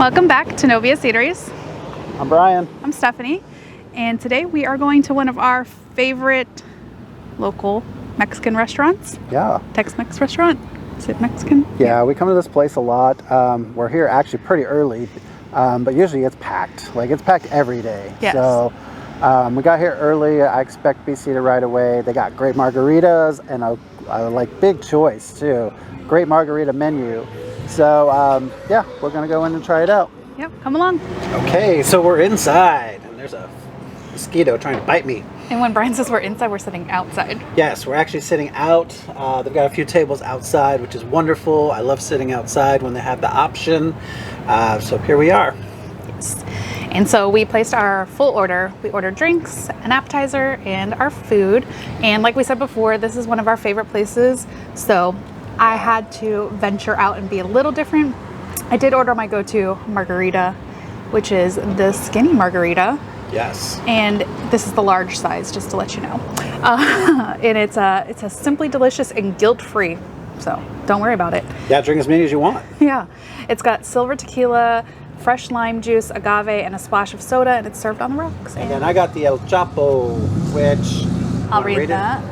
Welcome back to Novia Eateries. I'm Brian. I'm Stephanie, and today we are going to one of our favorite local Mexican restaurants. Yeah. Tex-Mex restaurant. Is it Mexican? Yeah, we come to this place a lot. We're here actually pretty early, but usually it's packed. Like, it's packed every day. Yes. So we got here early. I expect to be seated right away. They got great margaritas and a big choice too. Great margarita menu. So yeah, we're gonna go in and try it out. Yep, come along. Okay, so we're inside, and there's a mosquito trying to bite me. And when Brian says we're inside, we're sitting outside. Yes, we're actually sitting out. They've got a few tables outside, which is wonderful. I love sitting outside when they have the option. So here we are. Yes. And so we placed our full order. We ordered drinks, an appetizer, and our food. And like we said before, this is one of our favorite places. So I had to venture out and be a little different. I did order my go-to margarita, which is the skinny margarita. Yes. And this is the large size, just to let you know. And it's a simply delicious and guilt-free. So don't worry about it. Yeah, drink as many as you want. Yeah. It's got silver tequila, fresh lime juice, agave, and a splash of soda, and it's served on the rocks. And then I got the El Chapo, which I'll read that.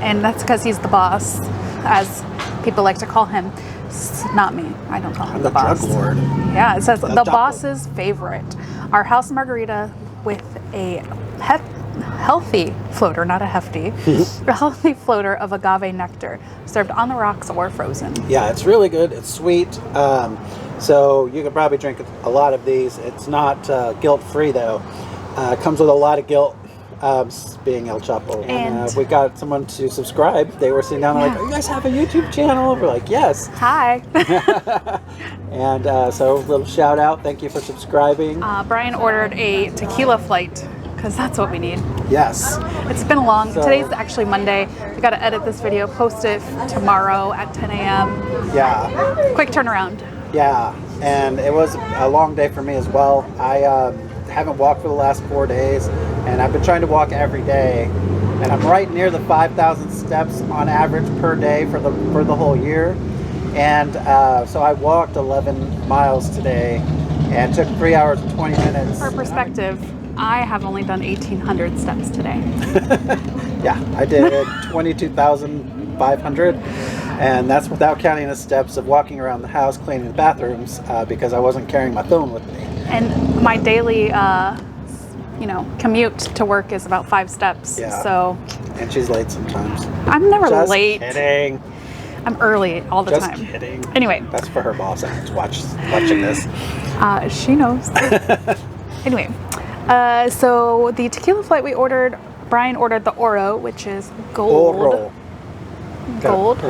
And that's because he's the boss, as people like to call him. It's not me. I don't call him the boss. Drug lord. Yeah, it says El the Chapo. boss's favorite. Our house margarita with a healthy floater, not a hefty, a healthy floater of agave nectar, served on the rocks or frozen. Yeah, it's really good. It's sweet. So you could probably drink a lot of these. It's not guilt-free though. It comes with a lot of guilt, being El Chapo. And we got someone to subscribe. They were sitting down and like, "Oh, you guys have a YouTube channel?" We're like, "Yes." Hi. And so a little shout out. Thank you for subscribing. Brian ordered a tequila flight because that's what we need. Yes. It's been long. Today's actually Monday. We got to edit this video, post it tomorrow at 10 a.m. Yeah. Quick turnaround. Yeah, and it was a long day for me as well. I haven't walked for the last 4 days, and I've been trying to walk every day, and I'm right near the 5,000 steps on average per day for the whole year. And so I walked 11 miles today and took 3 hours and 20 minutes. For perspective, I have only done 1,800 steps today. Yeah, I did 22,500, and that's without counting the steps of walking around the house, cleaning the bathrooms, because I wasn't carrying my phone with me. And my daily, commute to work is about 5 steps. Yeah. So. And she's late sometimes. I'm never Just late. Kidding. I'm early all the time. Just kidding. Anyway. That's for her boss watching this. She knows. Anyway, so the tequila flight we ordered, Brian ordered the Oro, which is gold. Oro. Gold.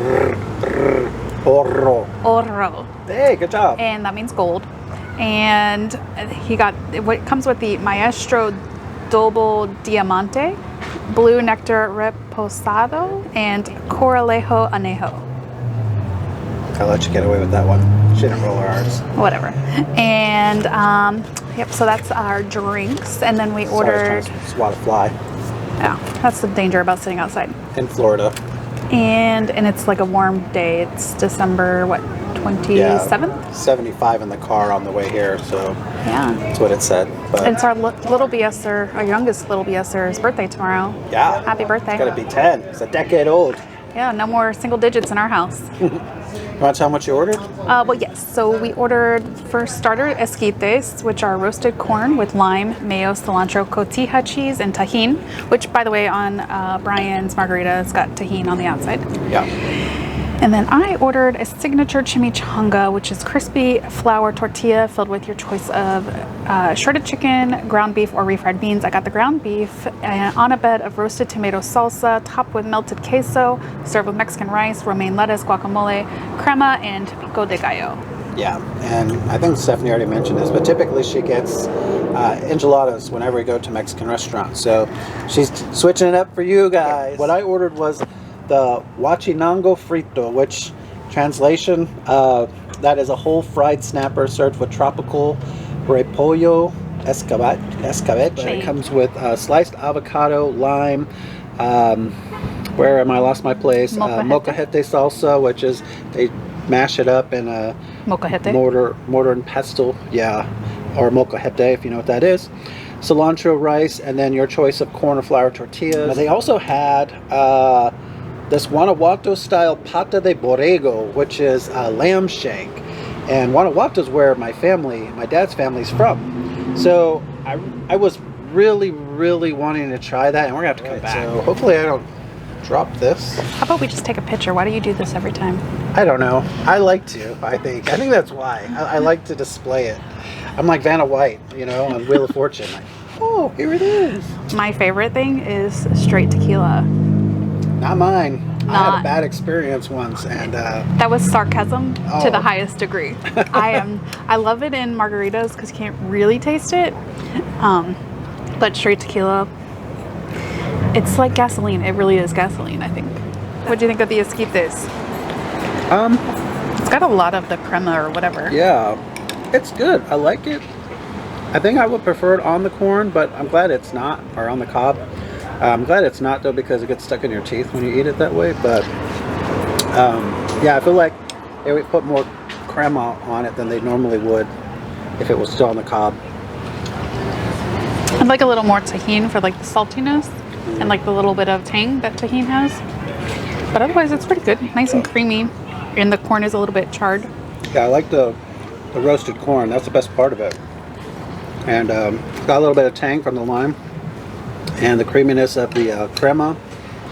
Oro. Oro. Hey, good job. And that means gold. And he got, what comes with the Maestro Double Diamante, Blue Nectar Reposado, and Coralejo Anejo. I'll let you get away with that one. She didn't roll her R's. Whatever. And yep, so that's our drinks. And then we ordered. Sorry, I was trying to swat a fly. Yeah, that's the danger about sitting outside. In Florida. And it's like a warm day. It's December, what, 27th? Yeah, 75 in the car on the way here, so yeah, that's what it said. But it's our little BSer, our youngest little BSer's birthday tomorrow. Yeah. Happy birthday. It's got to be 10. It's a decade old. Yeah, no more single digits in our house. You want to tell them what you ordered? Well, yes. So we ordered, first starter, esquites, which are roasted corn with lime, mayo, cilantro, cotija cheese, and tahini, which, by the way, on Brian's margarita, it's got tahini on the outside. Yeah. And then I ordered a signature chimichanga, which is crispy flour tortilla filled with your choice of shredded chicken, ground beef, or refried beans. I got the ground beef on a bed of roasted tomato salsa, topped with melted queso, served with Mexican rice, romaine lettuce, guacamole, crema, and pico de gallo. Yeah, and I think Stephanie already mentioned this, but typically she gets enchiladas whenever we go to Mexican restaurants. So she's switching it up for you guys. What I ordered was the huachinango frito, which translation, that is a whole fried snapper served with tropical repollo escabeche. It comes with sliced avocado, lime, where am I lost my place? Molcajete salsa, which is they mash it up in a Molcajete. mortar and pestle, yeah, or molcajete if you know what that is. Cilantro rice, and then your choice of corn or flour tortillas. They also had this Guanajuato style pata de borrego, which is a lamb shank. And Guanajuato is where my dad's family's from. So I was really wanting to try that, and we're gonna have to come back. So hopefully I don't drop this. How about we just take a picture? Why do you do this every time? I don't know. I like to, I think that's why. I like to display it. I'm like Vanna White, you know, on Wheel of Fortune. Like, oh, here it is. My favorite thing is straight tequila. Not mine. I had a bad experience once, and that was sarcasm to the highest degree. I love it in margaritas because you can't really taste it. But straight tequila, it's like gasoline. It really is gasoline, I think. What do you think of the esquites? It's got a lot of the crema or whatever. Yeah, it's good. I like it. I think I would prefer it on the corn, but I'm glad it's not, or on the cob. I'm glad it's not though, because it gets stuck in your teeth when you eat it that way. But yeah, I feel like they would put more crema on it than they normally would if it was still on the cob. I'd like a little more tahini for like the saltiness and like the little bit of tang that tahini has. But otherwise, it's pretty good. Nice and creamy, and the corn is a little bit charred. Yeah, I like the roasted corn. That's the best part of it. And got a little bit of tang from the lime. And the creaminess of the crema,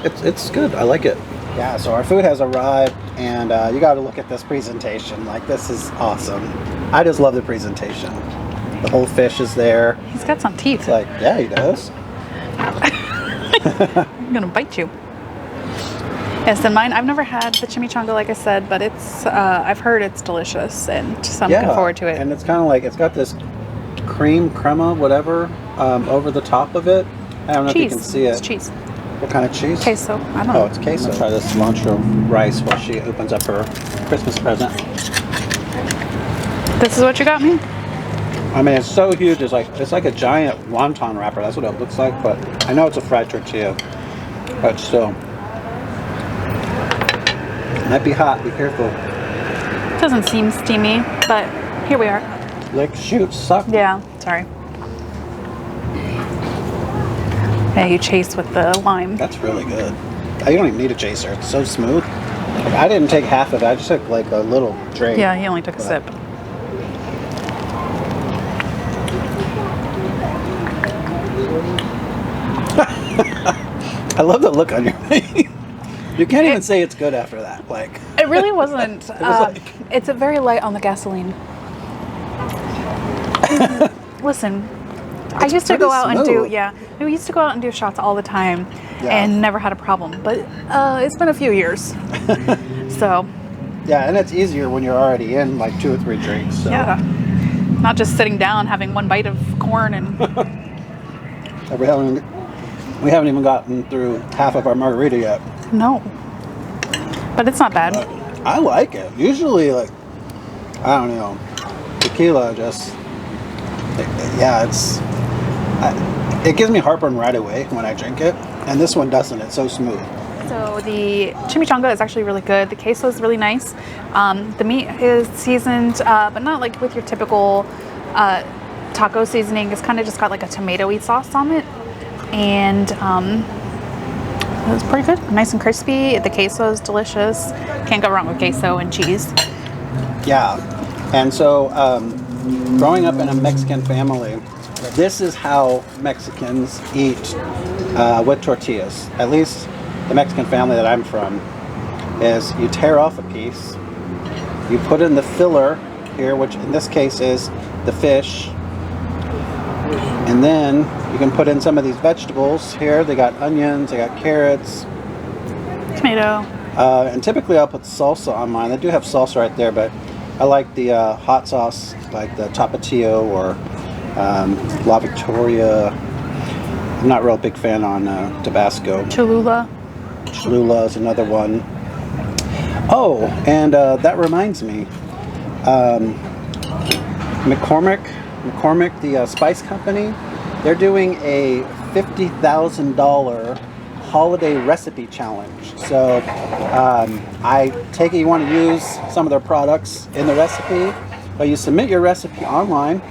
it's good. I like it. Yeah, so our food has arrived, and you got to look at this presentation. Like, this is awesome. I just love the presentation. The whole fish is there. He's got some teeth. It's like, yeah, he does. I'm gonna bite you. Yes, and mine, I've never had the chimichanga, like I said, but it's I've heard it's delicious, and so I'm looking forward to it. And it's kind of like, it's got this cream, crema, whatever, over the top of it. I don't know if you can see it. It's cheese. What kind of cheese? Queso. I don't know. Oh, it's queso. I'll try this cilantro rice while she opens up her Christmas present. This is what you got me? I mean, it's so huge. It's like a giant wonton wrapper. That's what it looks like. But I know it's a fried tortilla. But still, it might be hot. Be careful. It doesn't seem steamy, but here we are. Lick, shoot, suck. Yeah. Sorry. Yeah, you chase with the lime. That's really good. You don't even need a chaser. It's so smooth. Like, I didn't take half of it. I just took like a little drink. Yeah, he only took a sip. I love the look on your face. You can't even say it's good after that. Like, it really wasn't. It's a very light on the gasoline. Listen, I used to go out and do we used to go out and do shots all the time, and never had a problem. But it's been a few years, so. Yeah, and it's easier when you're already in like 2 or 3 drinks. So. Yeah, not just sitting down having one bite of corn and. We haven't even gotten through half of our margarita yet. No, but it's not bad. I like it. Usually, like, I don't know, tequila just, it gives me heartburn right away when I drink it, and this one doesn't. It's so smooth. So the chimichanga is actually really good. The queso is really nice. The meat is seasoned, but not like with your typical taco seasoning. It's kind of just got like a tomatoey sauce on it. And it's pretty good. Nice and crispy. The queso is delicious. Can't go wrong with queso and cheese. Yeah. And so growing up in a Mexican family, this is how Mexicans eat with tortillas. At least the Mexican family that I'm from is you tear off a piece, you put in the filler here, which in this case is the fish, and then you can put in some of these vegetables here. They got onions, they got carrots, tomato, and typically I'll put salsa on mine. They do have salsa right there, but I like the hot sauce, like the Tapatio or La Victoria. I'm not a real big fan on Tabasco. Cholula. Cholula is another one. Oh, and that reminds me, McCormick, the spice company, they're doing a $50,000 holiday recipe challenge. So I take it you want to use some of their products in the recipe, but you submit your recipe online.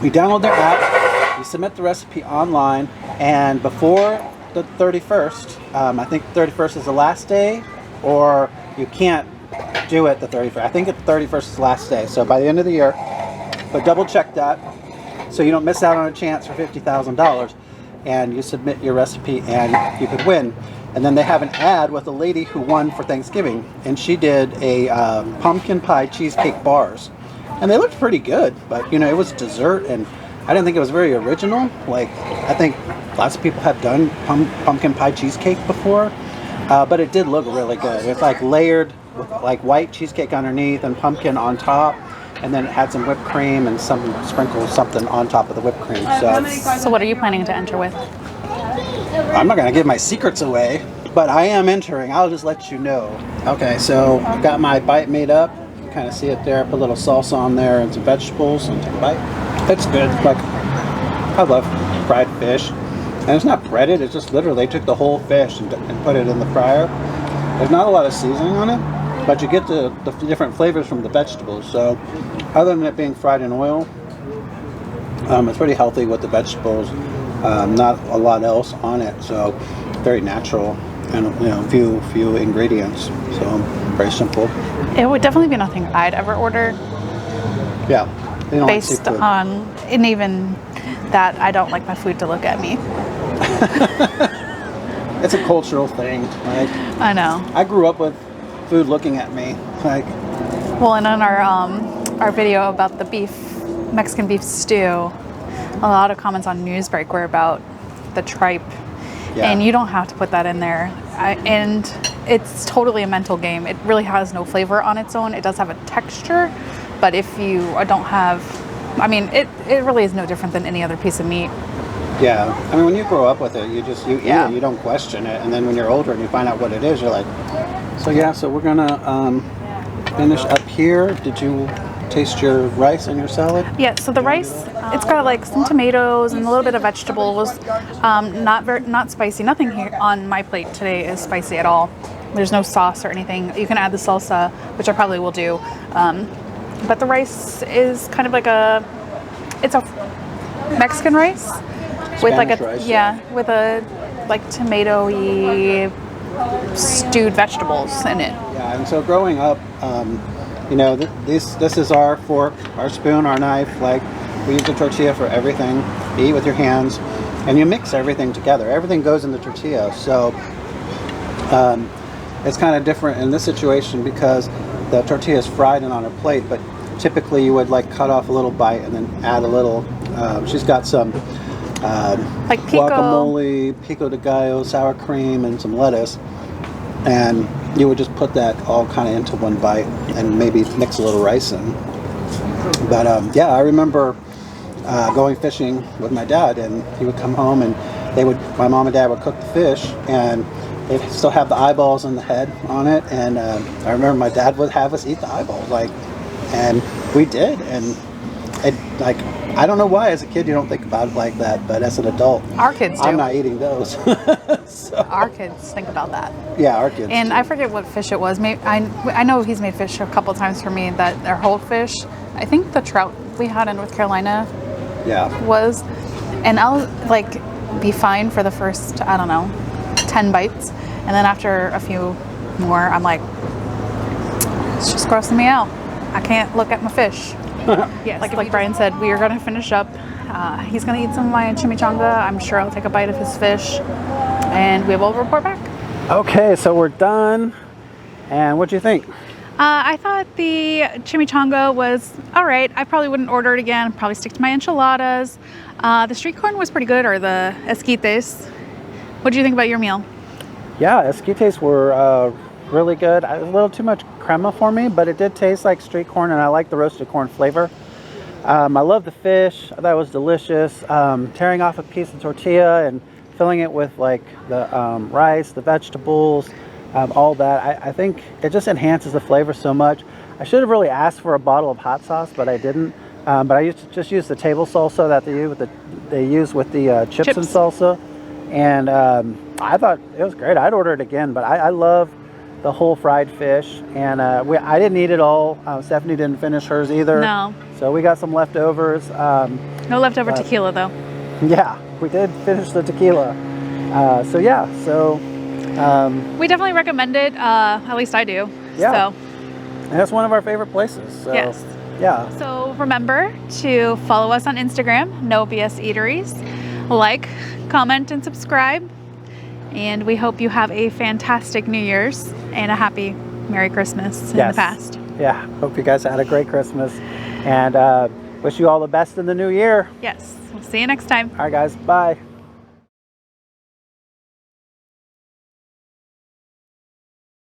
You download their app, you submit the recipe online, and before the 31st, I think 31st is the last day, or you can't do it the 31st. I think the 31st is the last day. So by the end of the year, but double check that so you don't miss out on a chance for $50,000, and you submit your recipe and you could win. And then they have an ad with a lady who won for Thanksgiving, and she did a pumpkin pie cheesecake bars, and they looked pretty good, but you know, it was dessert, and I didn't think it was very original. Like, I think lots of people have done pumpkin pie cheesecake before, but it did look really good. It's like layered with like white cheesecake underneath and pumpkin on top, and then it had some whipped cream and some sprinkles, something on top of the whipped cream. So what are you planning to enter with? I'm not going to give my secrets away, but I am entering. I'll just let you know. Okay, so I've got my bite made up. You can kind of see it there. I put a little salsa on there and some vegetables and take a bite. It's good. Like, I love fried fish. And it's not breaded. It's just literally they took the whole fish and put it in the fryer. There's not a lot of seasoning on it, but you get the different flavors from the vegetables. So other than it being fried in oil, it's pretty healthy with the vegetables. Not a lot else on it, so very natural, and you know, few ingredients. So very simple. It would definitely be nothing I'd ever order. Yeah, they don't based like seafood. on, and even that, I don't like my food to look at me. It's a cultural thing. Like, I know. I grew up with food looking at me. Like, well, and on our video about the Mexican beef stew, a lot of comments on Newsbreak were about the tripe, and you don't have to put that in there. And it's totally a mental game. It really has no flavor on its own. It does have a texture, but if you don't have, I mean, it really is no different than any other piece of meat. yeah, I mean, when you grow up with it, you eat it, you don't question it, and then when you're older and you find out what it is, you're like, so yeah, so we're gonna finish up here. Did you taste your rice and your salad? Yeah, so the rice, it's got like some tomatoes and a little bit of vegetables. Not spicy. Nothing here on my plate today is spicy at all. There's no sauce or anything. You can add the salsa, which I probably will do. But the rice is kind of like it's a Mexican rice with like a rice, with a like tomatoey stewed vegetables in it. Yeah, and so growing up, you know, this is our fork, our spoon, our knife. Like, we use the tortilla for everything. You eat with your hands, and you mix everything together. Everything goes in the tortilla. So it's kind of different in this situation because the tortilla is fried and on a plate. But typically, you would like cut off a little bite and then add a little. She's got some like pico. Guacamole, pico de gallo, sour cream, and some lettuce. And you would just put that all kind of into one bite and maybe mix a little rice in. But yeah, I remember going fishing with my dad, and he would come home and my mom and dad would cook the fish, and they'd still have the eyeballs and the head on it. And I remember my dad would have us eat the eyeballs, and we did. And like, I don't know why as a kid you don't think about it like that, but as an adult, our kids do. I'm not eating those. So, our kids think about that. Yeah, our kids And do. I forget what fish it was. Maybe I know he's made fish a couple times for me that they're whole fish. I think the trout we had in North Carolina was, and I'll like be fine for the first, I don't know, 10 bites, and then after a few more, I'm like, it's just grossing me out. I can't look at my fish. Yes, like Brian said, we are going to finish up. He's going to eat some of my chimichanga. I'm sure I'll take a bite of his fish, and we will report back. Okay, so we're done. And what do you think? I thought the chimichanga was all right. I probably wouldn't order it again. Probably stick to my enchiladas. The street corn was pretty good, or the esquites. What did you think about your meal? Yeah, esquites were really good. A little too much crema for me, but it did taste like street corn, and I like the roasted corn flavor. I love the fish. I thought it was delicious. Tearing off a piece of tortilla and filling it with like the rice, the vegetables, all that. I think it just enhances the flavor so much. I should have really asked for a bottle of hot sauce, but I didn't. But I just used the table salsa that they use with the chips and salsa, and I thought it was great. I'd order it again, but I love the whole fried fish, and I didn't eat it all. Stephanie didn't finish hers either. No. So we got some leftovers. No leftover tequila though. Yeah, we did finish the tequila. So yeah, so we definitely recommend it. At least I do. Yeah. So. And it's one of our favorite places. So, Yes. Yeah. So remember to follow us on Instagram, No BS Eateries. Like, comment, and subscribe. And we hope you have a fantastic New Year's and a happy Merry Christmas in the past. Yeah. Hope you guys had a great Christmas, and wish you all the best in the new year. Yes. We'll see you next time. All right, guys. Bye.